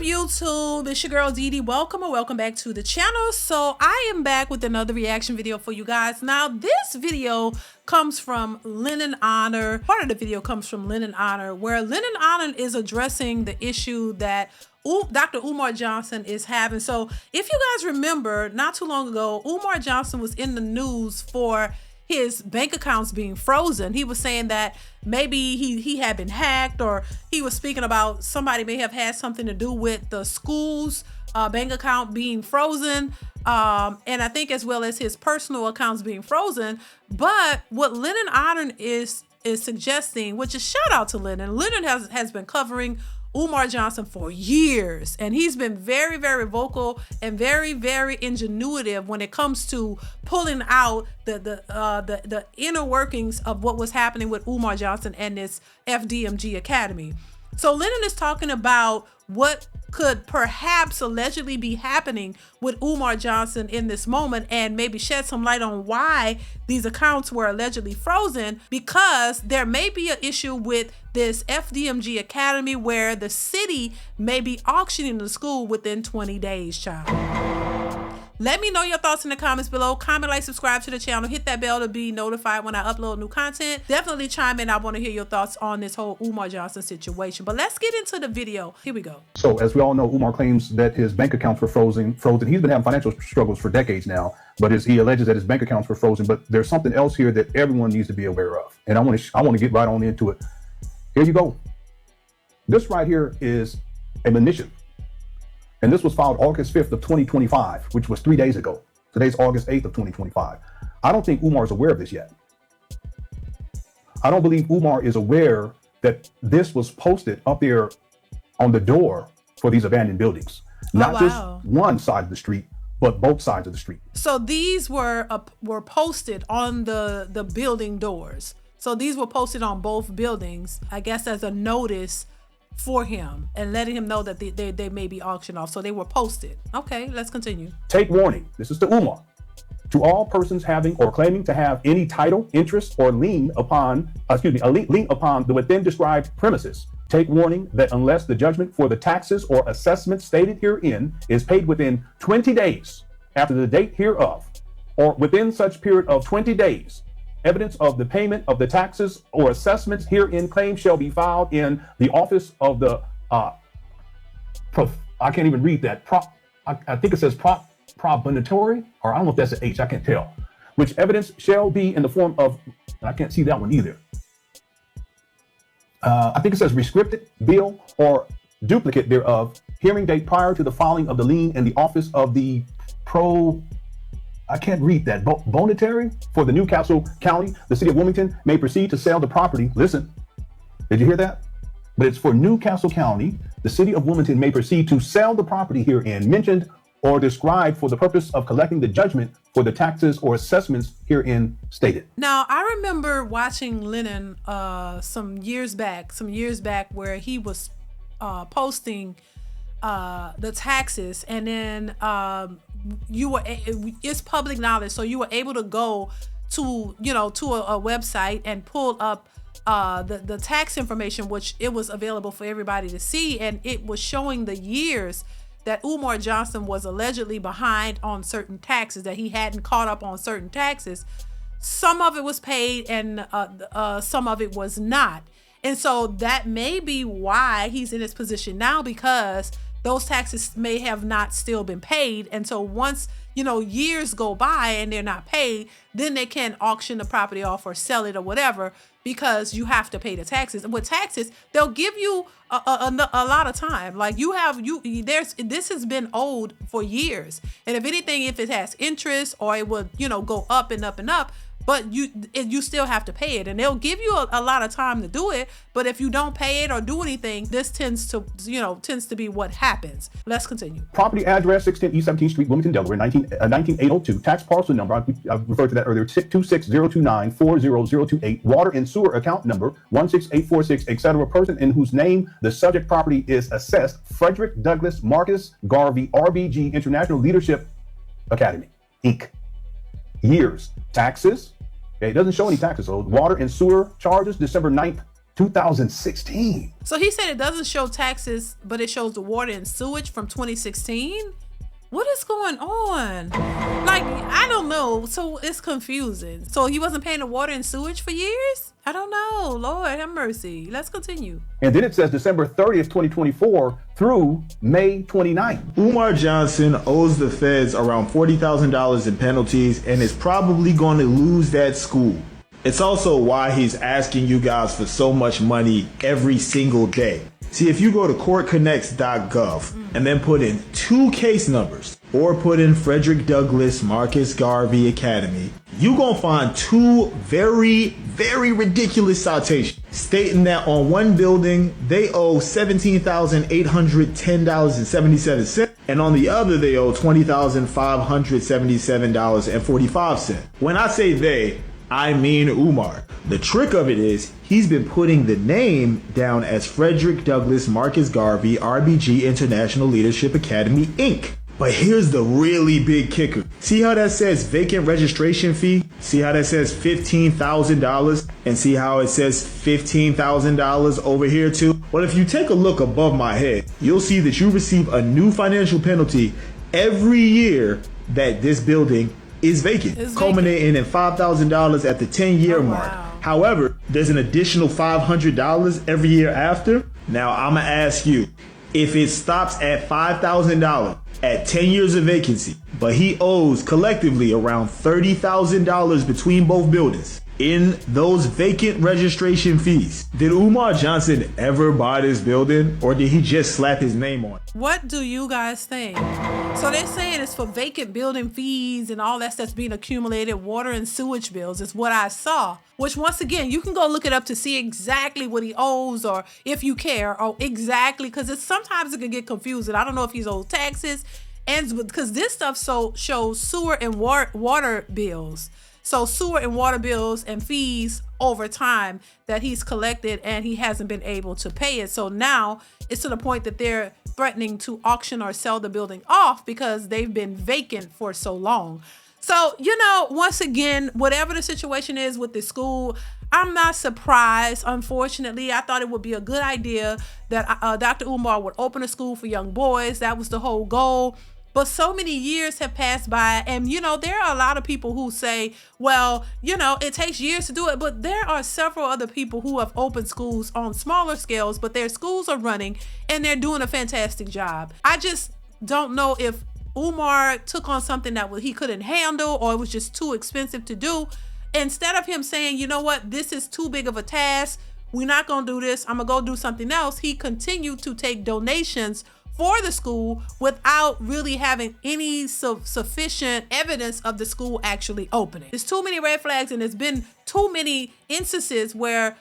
YouTube? It's your girl DeeDee. Welcome or welcome back to the channel. So I am back with another reaction video for you guys. Now this video comes from Lennon Honor. Part of the video comes from Lennon Honor, where Lennon Honor is addressing the issue that Dr. Umar Johnson is having. So if you guys remember, not too long ago, Umar Johnson was in the news for his bank accounts being frozen. He was saying that maybe he had been hacked, or he was speaking about somebody may have had something to do with the school's bank account being frozen, and I think as well as his personal accounts being frozen. But what Lennon Honor is suggesting, which is shout out to Lennon. Lennon has been covering Umar Johnson for years, and he's been very, very vocal and very, very ingenuitive when it comes to pulling out the inner workings of what was happening with Umar Johnson and this FDMG Academy. So Lennon is talking about what could perhaps allegedly be happening with Umar Johnson in this moment, and maybe shed some light on why these accounts were allegedly frozen, because there may be an issue with this FDMG Academy where the city may be auctioning the school within 20 days, child. Let me know your thoughts in the comments below. Comment, like, subscribe to the channel. Hit that bell to be notified when I upload new content. Definitely chime in. I want to hear your thoughts on this whole Umar Johnson situation. But let's get into the video. Here we go. So as we all know, Umar claims that his bank accounts were frozen. He's been having financial struggles for decades now, but he alleges that his bank accounts were frozen. But there's something else here that everyone needs to be aware of. And I want to get right on into it. Here you go. This right here is a monition. And this was filed August 5th of 2025, which was 3 days ago. Today's August 8th of 2025. I don't think Umar is aware of this yet. I don't believe Umar is aware that this was posted up there on the door for these abandoned buildings. Not just one side of the street, but both sides of the street. So these were posted on the building doors. So these were posted on both buildings, I guess, as a notice for him and letting him know that they may be auctioned off. So they were posted. Okay, let's continue. Take warning. This is to Umar. To all persons having or claiming to have any title, interest, or lien upon, lien upon the within described premises. Take warning that unless the judgment for the taxes or assessments stated herein is paid within 20 days after the date hereof, or within such period of 20 days, evidence of the payment of the taxes or assessments herein claimed shall be filed in the office of the I can't even read that. I think it says probanatory, or I don't know if that's an H, I can't tell. Which evidence shall be in the form of, I can't see that one either. I think it says rescripted bill or duplicate thereof, hearing date prior to the filing of the lien in the office of the I can't read that. Bonitary for the Newcastle County, the city of Wilmington may proceed to sell the property. Listen, did you hear that? But it's for Newcastle County, the city of Wilmington may proceed to sell the property herein mentioned or described for the purpose of collecting the judgment for the taxes or assessments herein stated. Now, I remember watching Lennon some years back where he was posting the taxes, and then it's public knowledge, so you were able to go to a website and pull up the tax information, which it was available for everybody to see, and it was showing the years that Umar Johnson was allegedly behind on certain taxes, that he hadn't caught up on certain taxes. Some of it was paid and some of it was not, and so that may be why he's in his position now, because those taxes may have not still been paid. And so once, years go by and they're not paid, then they can auction the property off or sell it or whatever, because you have to pay the taxes. And with taxes, they'll give you a lot of time. Like this has been owed for years. And if anything, if it has interest, or it would, go up and up and up, but you still have to pay it, and they'll give you a lot of time to do it. But if you don't pay it or do anything, this tends to be what happens. Let's continue. Property address 610 East 17th Street, Wilmington, Delaware, 19802. Tax parcel number, I referred to that earlier, 26029400028. Water and sewer account number 16846, etc. Person in whose name the subject property is assessed, Frederick Douglass Marcus Garvey, RBG International Leadership Academy, Inc. Years, taxes, okay, it doesn't show any taxes. So water and sewer charges, December 9th, 2016. So he said it doesn't show taxes, but it shows the water and sewage from 2016. What is going on? Like, I don't know. So it's confusing. So he wasn't paying the water and sewage for years? I don't know. Lord have mercy. Let's continue. And then it says December 30th, 2024 through May 29th. Umar Johnson owes the feds around $40,000 in penalties and is probably going to lose that school. It's also why he's asking you guys for so much money every single day. See, if you go to courtconnects.gov and then put in 2 case numbers or put in Frederick Douglass Marcus Garvey Academy, you're going to find 2 very, very ridiculous citations stating that on one building they owe $17,810.77 and on the other they owe $20,577.45. When I say they, I mean Umar. The trick of it is he's been putting the name down as Frederick Douglass Marcus Garvey RBG International Leadership Academy Inc. But here's the really big kicker. See how that says vacant registration fee? See how that says $15,000? And see how it says $15,000 over here too? Well, if you take a look above my head, you'll see that you receive a new financial penalty every year that this building is vacant, culminating in $5,000 at the 10-year mark. Wow. However, there's an additional $500 every year after. Now, I'm going to ask you, if it stops at $5,000 at 10 years of vacancy, but he owes collectively around $30,000 between both buildings in those vacant registration fees, did Umar Johnson ever buy this building or did he just slap his name on it? What do you guys think? So they're saying it's for vacant building fees and all that stuff's being accumulated. Water and sewage bills is what I saw, which once again, you can go look it up to see exactly what he owes, or if you care, or exactly, because it's sometimes it can get confusing. I don't know if he's owed taxes, and because this stuff shows sewer and water bills. So sewer and water bills and fees over time that he's collected and he hasn't been able to pay it. So now it's to the point that they're threatening to auction or sell the building off because they've been vacant for so long. So, you know, once again, whatever the situation is with the school, I'm not surprised. Unfortunately, I thought it would be a good idea that Dr. Umar would open a school for young boys. That was the whole goal. But so many years have passed by, and you know, there are a lot of people who say, well, you know, it takes years to do it, but there are several other people who have opened schools on smaller scales, but their schools are running and they're doing a fantastic job. I just don't know if Umar took on something that he couldn't handle, or it was just too expensive to do. Instead of him saying, you know what, this is too big of a task, we're not gonna do this, I'm gonna go do something else, he continued to take donations for the school without really having any sufficient evidence of the school actually opening. There's too many red flags, and there's been too many instances where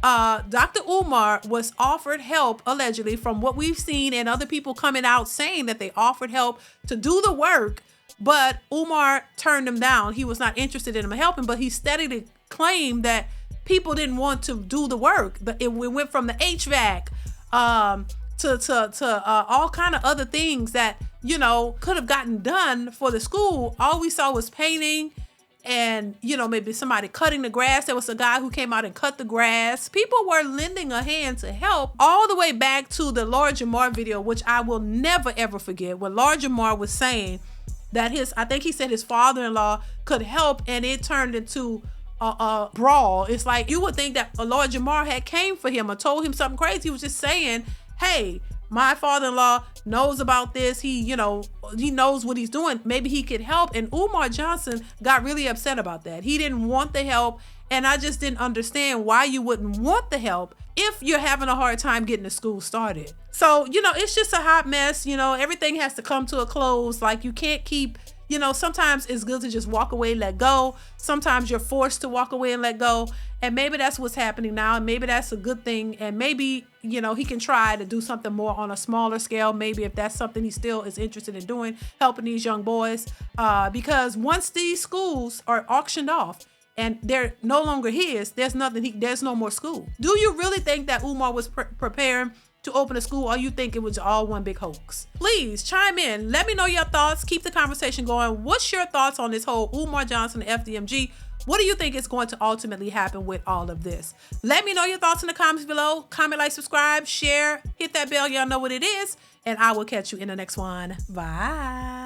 Dr. Umar was offered help, allegedly, from what we've seen, and other people coming out saying that they offered help to do the work, but Umar turned them down. He was not interested in him helping, but he steadily claimed that people didn't want to do the work. It went from the HVAC to all kind of other things that, you know, could have gotten done for the school. All we saw was painting and, you know, maybe somebody cutting the grass. There was a guy who came out and cut the grass. People were lending a hand to help, all the way back to the Lord Jamar video, which I will never ever forget, when Lord Jamar was saying that I think he said his father-in-law could help, and it turned into a brawl. It's like you would think that Lord Jamar had came for him or told him something crazy. He was just saying, hey, my father-in-law knows about this. He knows what he's doing. Maybe he could help. And Umar Johnson got really upset about that. He didn't want the help. And I just didn't understand why you wouldn't want the help if you're having a hard time getting the school started. So, you know, it's just a hot mess. You know, everything has to come to a close. Like, you can't keep, you know, sometimes it's good to just walk away, let go. Sometimes you're forced to walk away and let go. And maybe that's what's happening now. And maybe that's a good thing. And maybe, you know, he can try to do something more on a smaller scale. Maybe if that's something he still is interested in doing, helping these young boys. Because once these schools are auctioned off and they're no longer his, there's no more school. Do you really think that Umar was preparing to open a school, or you think it was all one big hoax? Please chime in. Let me know your thoughts. Keep the conversation going. What's your thoughts on this whole Umar Johnson FDMG What do you think is going to ultimately happen with all of this? Let me know your thoughts in the comments below. Comment, like, subscribe, share, hit that bell. Y'all know what it is. And I will catch you in the next one. Bye.